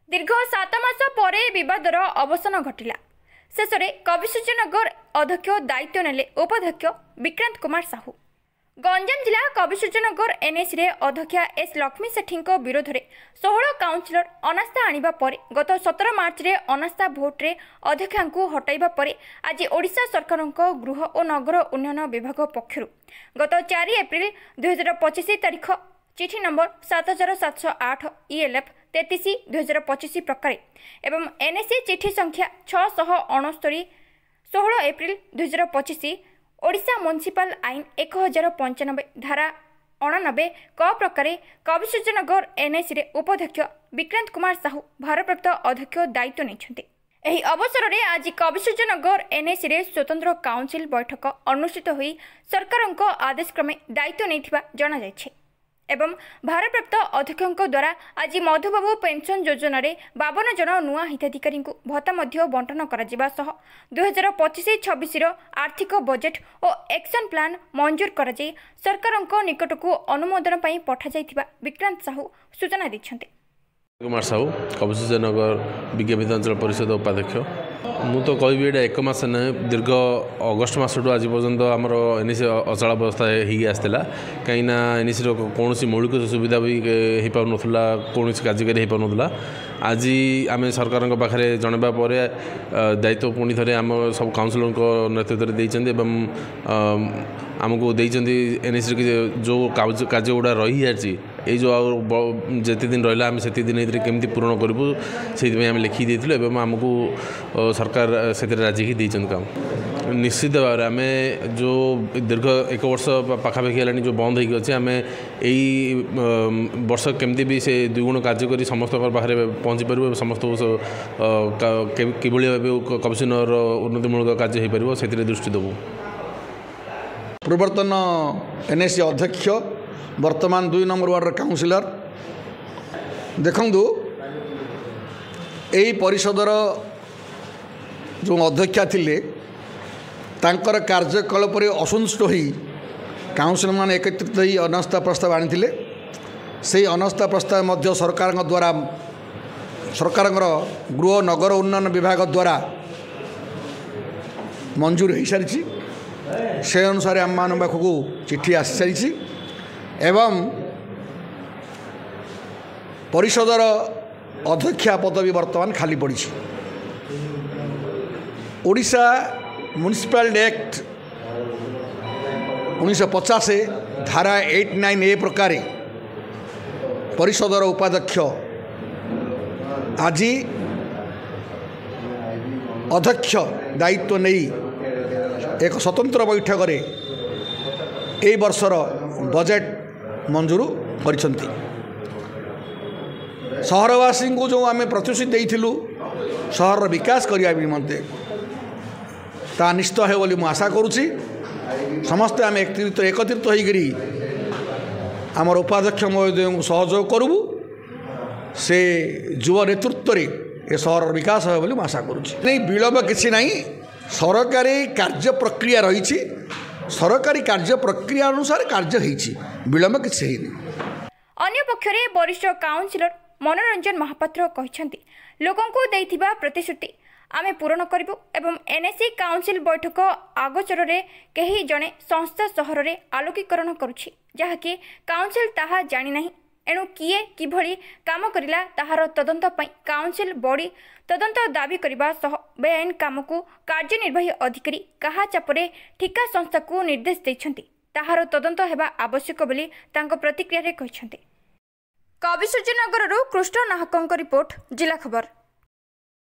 दीर्घ 7 मास पर बदर अवसान घटिला। शेष में कविसूर्यनगर अध्यक्ष दायित्व नेले उपाध्यक्ष विक्रांत कुमार साहू। गंजाम जिला कविसूर्यनगर एनएसी रे अध्यक्षा एस लक्ष्मी सेठी विरोध में 16 काउंसिलर अनास्था आनिबा परे गत 17 मार्च रे अनास्था भोट रे अध्यक्षा को हटाइबा परे आज ओडिशा सरकार गृह और नगर उन्नयन विभाग पक्षरु गत 4 एप्रिल 2025 तारीख चिठी नंबर 7708 ELF 33/2025 प्रकार एवं एनएसी चिठी संख्या 669 16 एप्रिल 2025 ओडिशा म्युनिसिपल आईन 1095 धारा 89 क प्रकार कविसूर्यनगर एनएसी रे उपाध्यक्ष विक्रांत कुमार साहू भारप्राप्त अध्यक्ष दायित्व नहीं। एही अवसर में आज कविसूर्यनगर एनएसी रे स्वतंत्र काउंसिल बैठक अनुष्ठित हुई सरकार आदेश क्रमे दायित्व नहीं जना जायछि एवं भारप्राप्त अध्यक्ष द्वारा आज मधुबाबू पेंशन योजना रे 52 जन नुआ हिताधिकारी भत्ता बंटन कर 2025-26 आर्थिक बजेट और एक्शन प्लान मंजूर कर सरकार निकट को अनुमोदन पर पठा जाइथिबा विक्रांत साहू सूचना दैछन्ते। कुमार साहू कविसूर्यनगर विज्ञापित अंचल परिषद उपाध्यक्ष मु तो कहि एटा 1 मास ना दीर्घ अगस्ट मासटू आज पर्यंत आमर एनएसी अचल अवस्था हो आसला कहीं एनएसी कौन मौलिक सुविधा भी हो पार नाला कौन कार्यकारी हो पार नाला आज आम सरकार पाखे जनवा पर दायित्व पुणी थे आम सब काउंसिलर नेतृत्व देते आमको देते एनएसी जो कार्य गुड़ा रही जाए ये जो जिते दिन रहा आम से दिन केमती पूरण करूँ से आम लिखी देते आमको सरकार से राजी ही काम निश्चित भाव आम जो दीर्घ 1 वर्ष पाखापाखि है जो बंद होगी अच्छे आम यही वर्ष केमती भी से द्विगुण कार्य कर समस्त पाखे पहुँची पार समस्त कि भाव कविसूर्यनगर उन्नतिमूलक कार्य हो पार से दृष्टि देवु। पूर्वतन एनएसी अध्यक्ष वर्तमान 2 नंबर वार्ड काउंसिलर देखु यही परिषदर जो अध्यक्षा थिले तांकर कार्यकलाप पर असंतुष्ट हो काउंसिलर मान एकत्रित ही अनास्था प्रस्ताव आनी से अनास्था प्रस्ताव मध्य सरकार द्वारा सरकार गृह नगर उन्नयन विभाग द्वारा मंजूर हो सारी से अनुसार आम मान पाखक चिठी आसी सारी एवं परिषदर अध्यक्षा पद भी वर्तमान खाली पड़ी। ओडिशा म्युनिसिपल एक्ट 1950 धारा 89A प्रकार परिषदर उपाध्यक्ष आज अध्यक्ष दायित्व नहीं एक स्वतंत्र बैठक रे ए वर्षर बजेट मंजूर करिसंती। सहरवासी को जो आम प्रतिश्रुति देइथिलु सहर विकास करने निमंते ता निश्चित है बोली मु आशा करुच्ची। समस्ते आम एकत्रित होकरी आमर उपाध्यक्ष महोदय को सहयोग करूँ से युवा नेतृत्व रे ए सहर विकास है बोली आशा करुच्ची। नहीं विलंब किसी नहीं सरकारी कार्य प्रक्रिया रही सरकारी कार्य प्रक्रिया अनुसार कार्य होती विलंब किसी अन्य पक्षरे वरिष्ठ काउंसिलर मनोरंजन महापात्र कहते लोकों को देथिबा प्रतिश्रुति आमे पूरण करिबु एवं एनएसी काउंसिल बैठक आगोचर रे कहीं जने संस्था सहर रे आलोकीकरण करुछि जहाँकि काउंसिल ताहा जानी नहीं एणु किए किभଳି काम करिला ताहार तदंत पई काउंसिल बॉडी तदंत दाबी करबा सह बेआईन काम को कार्यनिर्वाही अधिकारी कहा चापरे ठिका संस्था को निर्देश दैछन्ति ताहार तदंत हेबा आवश्यक बोली तांको प्रतिक्रिया रे कहिसन्ति। कविसूर्यनगररु कृष्ण नाहकଙ୍କ रिपोर्ट जिला खबर।